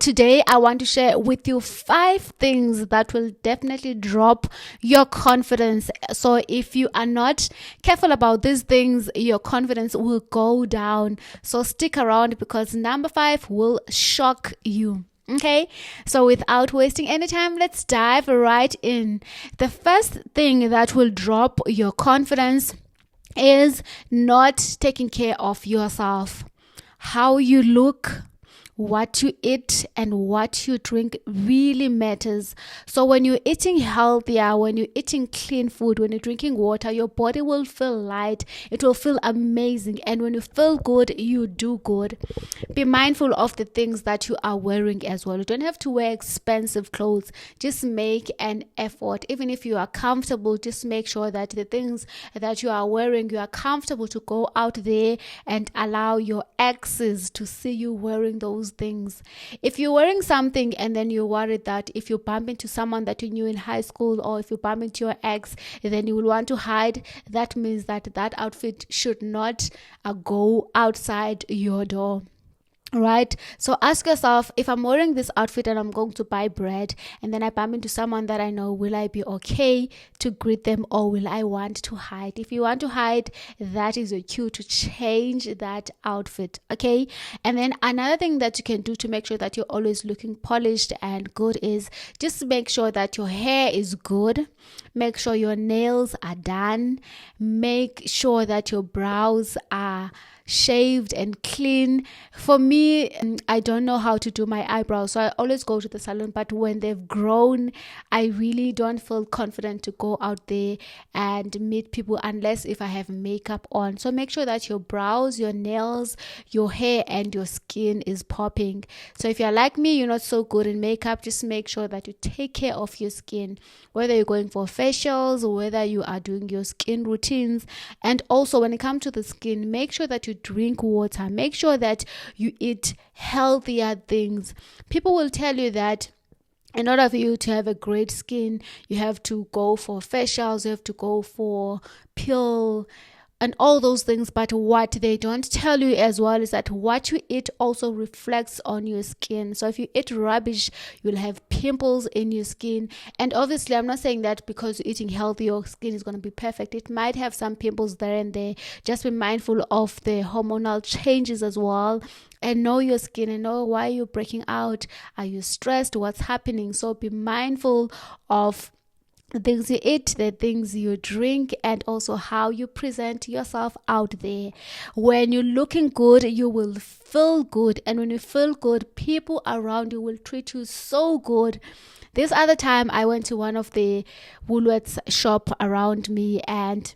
Today, I want to share with you 5 things that will definitely drop your confidence. So, if you are not careful about these things, your confidence will go down. So, stick around because number 5 will shock you. Okay, so without wasting any time, let's dive right in. The first thing that will drop your confidence is not taking care of yourself. How you look, what you eat and what you drink really matters. So when you're eating healthier, when you're eating clean food, when you're drinking water, your body will feel light, it will feel amazing, and when you feel good, you do good. Be mindful of the things that you are wearing as well. You don't have to wear expensive clothes. Just make an effort. Even if you are comfortable, just make sure that the things that you are wearing, you are comfortable to go out there and allow your exes to see you wearing those things. If you're wearing something and then you're worried that if you bump into someone that you knew in high school, or if you bump into your ex, then you will want to hide, that means that outfit should not go outside your door. Right? So ask yourself, if I'm wearing this outfit and I'm going to buy bread and then I bump into someone that I know, will I be okay to greet them, or will I want to hide? If you want to hide, that is a cue to change that outfit. Okay. And then another thing that you can do to make sure that you're always looking polished and good is just make sure that your hair is good. Make sure your nails are done. Make sure that your brows are shaved and clean. For me, I don't know how to do my eyebrows, so I always go to the salon, but when they've grown, I really don't feel confident to go out there and meet people unless if I have makeup on. So make sure that your brows, your nails, your hair and your skin is popping. So if you're like me, you're not so good in makeup, just make sure that you take care of your skin, whether you're going for facials or whether you are doing your skin routines. And also when it comes to the skin, make sure that you drink water. Make sure that you eat healthier things. People will tell you that in order for you to have a great skin, you have to go for facials, you have to go for peel and all those things. But what they don't tell you as well is that what you eat also reflects on your skin. So if you eat rubbish, you'll have pimples in your skin. And obviously, I'm not saying that because you're eating healthy, your skin is going to be perfect. It might have some pimples there and there. Just be mindful of the hormonal changes as well. And know your skin and know why you're breaking out. Are you stressed? What's happening? So be mindful of the things you eat, the things you drink, and also how you present yourself out there. When you're looking good, you will feel good. And when you feel good, people around you will treat you so good. This other time, I went to one of the Woolworths shop around me and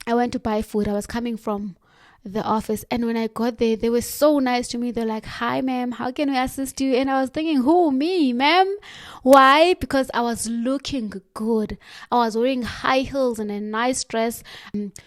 I went to buy food. I was coming from the office, and when I got there, they were so nice to me. They're like, "Hi ma'am, how can we assist you?" And I was thinking, who, me, ma'am? Why? Because I was looking good. I was wearing high heels and a nice dress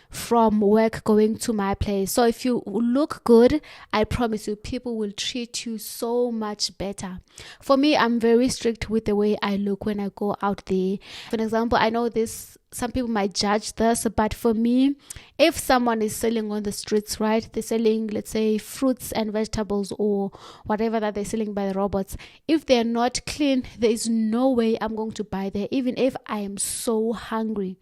from work going to my place. So if you look good, I promise you, people will treat you so much better. For me, I'm very strict with the way I look when I go out there. For example, I know this, some people might judge this, but for me, if someone is selling on the streets, right, they're selling, let's say, fruits and vegetables or whatever that they're selling by the robots, if they're not clean, there is no way I'm going to buy there, even if I am so hungry.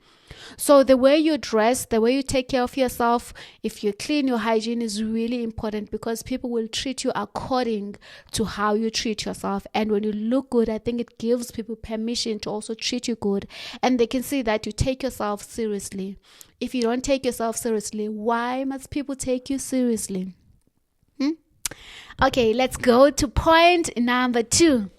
So the way you dress, the way you take care of yourself, if you're clean, your hygiene is really important, because people will treat you according to how you treat yourself. And when you look good, I think it gives people permission to also treat you good, and they can see that you take yourself seriously. If you don't take yourself seriously, why must people take you seriously? Okay, let's go to point number 2.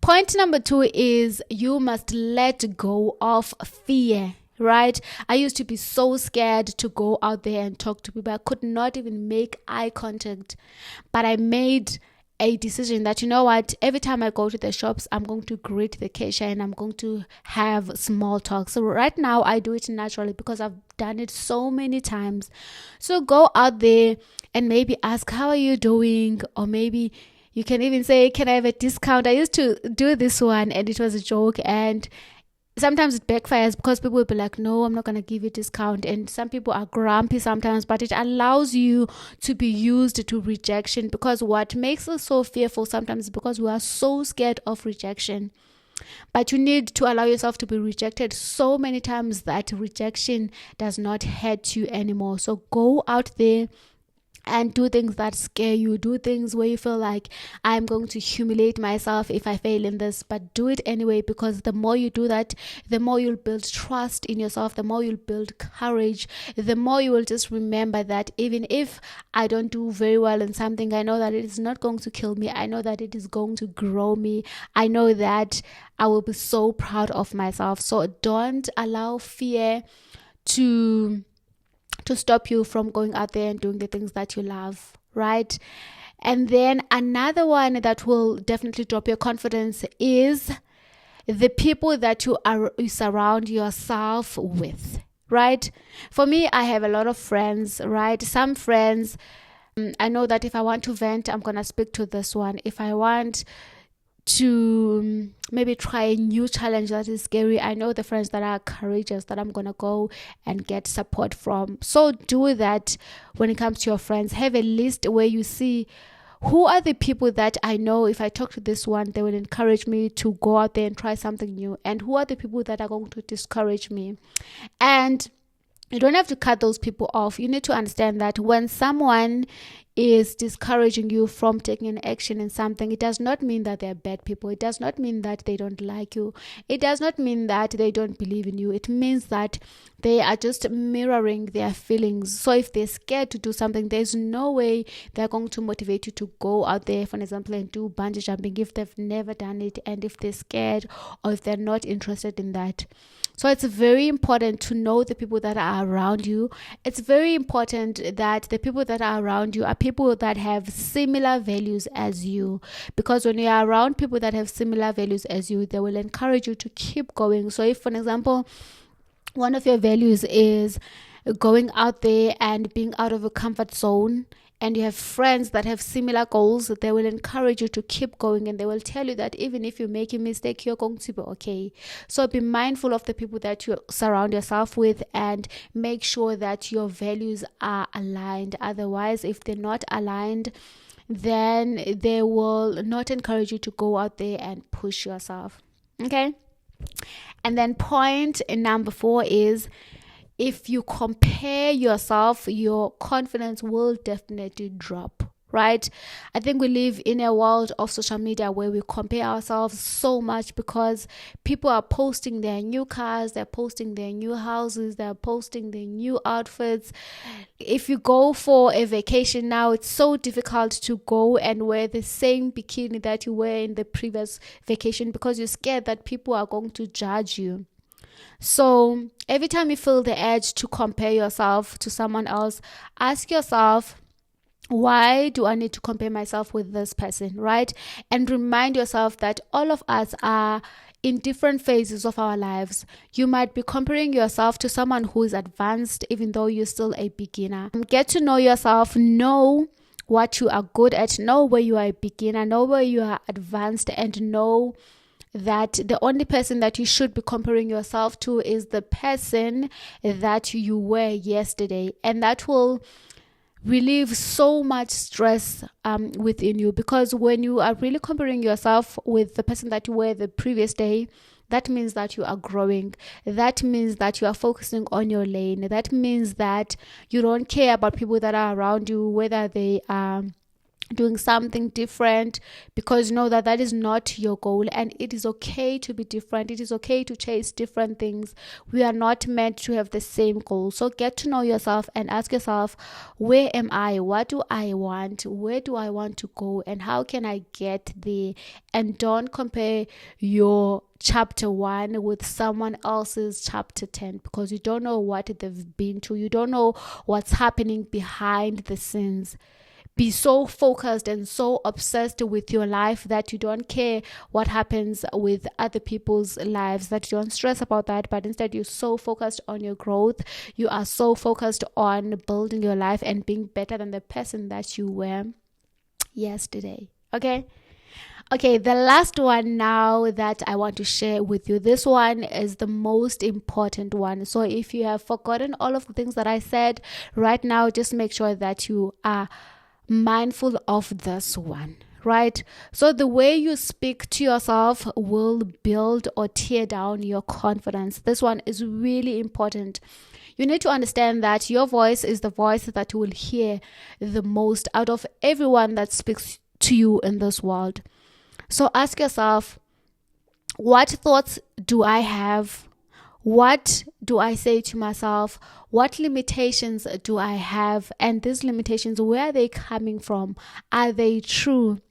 Point number 2 is you must let go of fear. Right? I used to be so scared to go out there and talk to people. I could not even make eye contact. But I made a decision that, you know what, every time I go to the shops, I'm going to greet the cashier and I'm going to have small talk. So right now I do it naturally because I've done it so many times. So go out there and maybe ask, how are you doing? Or maybe you can even say, can I have a discount? I used to do this one and it was a joke, and sometimes it backfires because people will be like, no, I'm not going to give you a discount. And some people are grumpy sometimes, but it allows you to be used to rejection, because what makes us so fearful sometimes is because we are so scared of rejection. But you need to allow yourself to be rejected so many times that rejection does not hurt you anymore. So go out there and do things that scare you. Do things where you feel like, I'm going to humiliate myself if I fail in this, but do it anyway, because the more you do that, the more you'll build trust in yourself, the more you'll build courage, the more you will just remember that even if I don't do very well in something, I know that it is not going to kill me. I know that it is going to grow me. I know that I will be so proud of myself. So don't allow fear to stop you from going out there and doing the things that you love, right? And then another one that will definitely drop your confidence is the people that you surround yourself with, right? For me, I have a lot of friends, right? Some friends, I know that if I want to vent, I'm going to speak to this one. If I want to maybe try a new challenge that is scary, I know the friends that are courageous that I'm gonna go and get support from. So do that when it comes to your friends. Have a list where you see who are the people that I know if I talk to this one, they will encourage me to go out there and try something new, and who are the people that are going to discourage me. And you don't have to cut those people off. You need to understand that when someone is discouraging you from taking an action in something, it does not mean that they're bad people. It does not mean that they don't like you. It does not mean that they don't believe in you. It means that they are just mirroring their feelings. So if they're scared to do something, there's no way they're going to motivate you to go out there, for example, and do bungee jumping if they've never done it, and if they're scared or if they're not interested in that. So it's very important to know the people that are around you. It's very important that the people that are around you are people that have similar values as you, because when you are around people that have similar values as you, they will encourage you to keep going. So if, for example, one of your values is going out there and being out of a comfort zone, and you have friends that have similar goals, they will encourage you to keep going, and they will tell you that even if you make a mistake, you're going to be okay. So be mindful of the people that you surround yourself with, and make sure that your values are aligned. Otherwise, if they're not aligned, then they will not encourage you to go out there and push yourself. Okay? And then point number 4 is, if you compare yourself, your confidence will definitely drop, right? I think we live in a world of social media where we compare ourselves so much, because people are posting their new cars, they're posting their new houses, they're posting their new outfits. If you go for a vacation now, it's so difficult to go and wear the same bikini that you wear in the previous vacation, because you're scared that people are going to judge you. So every time you feel the urge to compare yourself to someone else, ask yourself, why do I need to compare myself with this person, right? And remind yourself that all of us are in different phases of our lives. You might be comparing yourself to someone who is advanced, even though you're still a beginner. Get to know yourself, know what you are good at, know where you are a beginner, know where you are advanced, and know that the only person that you should be comparing yourself to is the person that you were yesterday. And that will relieve so much stress within you, because when you are really comparing yourself with the person that you were the previous day, that means that you are growing. That means that you are focusing on your lane. That means that you don't care about people that are around you, whether they are doing something different, because know that that is not your goal, and it is okay to be different. It is okay to chase different things. We are not meant to have the same goal. So get to know yourself and ask yourself, where am I? What do I want? Where do I want to go? And how can I get there? And don't compare your chapter 1 with someone else's chapter 10, because you don't know what they've been to. You don't know what's happening behind the scenes. Be so focused and so obsessed with your life that you don't care what happens with other people's lives, that you don't stress about that, but instead you're so focused on your growth. You are so focused on building your life and being better than the person that you were yesterday. Okay? Okay, the last one now that I want to share with you. This one is the most important one. So if you have forgotten all of the things that I said right now, just make sure that you are mindful of this one. Right? So the way you speak to yourself will build or tear down your confidence. This one is really important. You need to understand that your voice is the voice that you will hear the most out of everyone that speaks to you in this world. So ask yourself, what thoughts do I have? What do I say to myself? What limitations do I have? And these limitations, where are they coming from? Are they true?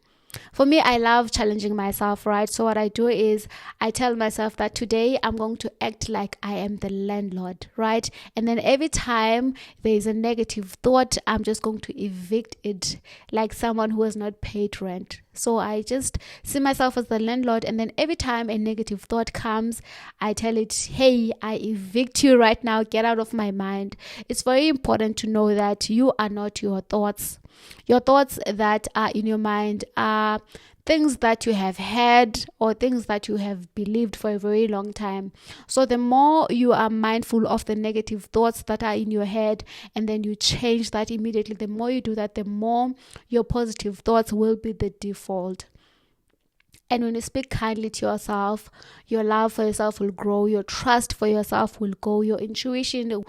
For me, I love challenging myself, right? So what I do is I tell myself that today I'm going to act like I am the landlord, right? And then every time there is a negative thought, I'm just going to evict it like someone who has not paid rent. So I just see myself as the landlord, and then every time a negative thought comes, I tell it, hey, I evict you right now, get out of my mind. It's very important to know that you are not your thoughts. Your thoughts that are in your mind are things that you have had or things that you have believed for a very long time. So the more you are mindful of the negative thoughts that are in your head, and then you change that immediately, the more you do that, the more your positive thoughts will be the default. And when you speak kindly to yourself, your love for yourself will grow, your trust for yourself will go, your intuition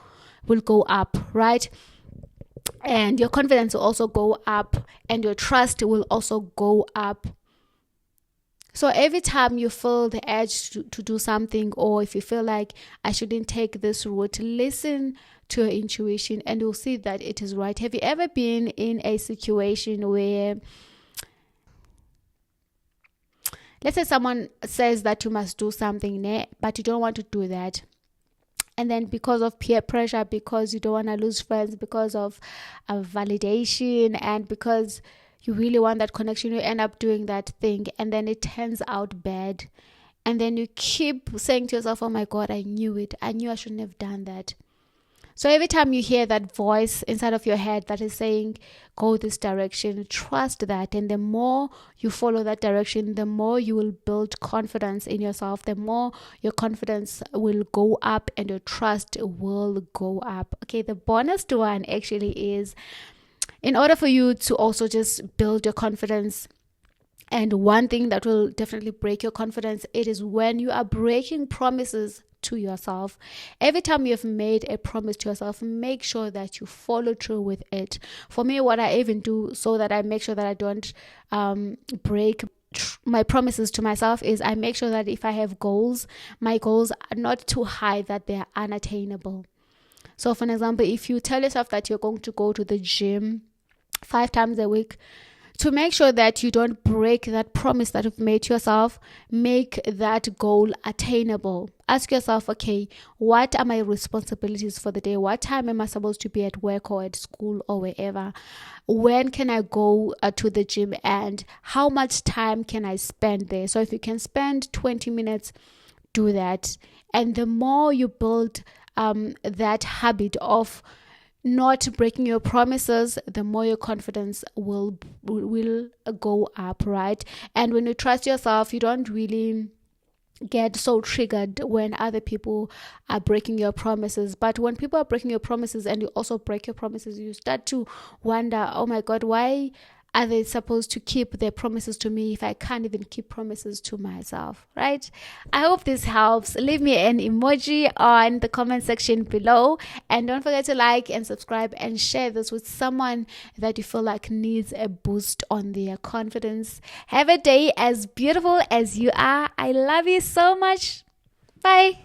will go up, right? And your confidence will also go up, and your trust will also go up. So every time you feel the urge to do something, or if you feel like I shouldn't take this route, listen to your intuition and you'll see that it is right. Have you ever been in a situation where, let's say someone says that you must do something, but you don't want to do that? And then because of peer pressure, because you don't want to lose friends, because of validation, and because you really want that connection, you end up doing that thing, and then it turns out bad. And then you keep saying to yourself, oh my God, I knew it. I knew I shouldn't have done that. So every time you hear that voice inside of your head that is saying, go this direction, trust that. And the more you follow that direction, the more you will build confidence in yourself, the more your confidence will go up and your trust will go up. Okay, the bonus one actually is, in order for you to also just build your confidence, and one thing that will definitely break your confidence, it is when you are breaking promises to yourself. Every time you've made a promise to yourself, make sure that you follow through with it. For me, what I even do so that I make sure that I don't break my promises to myself is I make sure that if I have goals, my goals are not too high that they are unattainable. So for an example, if you tell yourself that you're going to go to the gym 5 times a week, to make sure that you don't break that promise that you've made to yourself, make that goal attainable. Ask yourself, okay, what are my responsibilities for the day? What time am I supposed to be at work or at school or wherever? When can I go to the gym, and how much time can I spend there? So if you can spend 20 minutes, do that. And the more you build that habit of not breaking your promises, the more your confidence will go up, right? And when you trust yourself, you don't really get so triggered when other people are breaking your promises. But when people are breaking your promises and you also break your promises, you start to wonder, oh my God, why are they supposed to keep their promises to me if I can't even keep promises to myself, right? I hope this helps. Leave me an emoji on the comment section below, and don't forget to like and subscribe and share this with someone that you feel like needs a boost on their confidence. Have a day as beautiful as you are. I love you so much. Bye.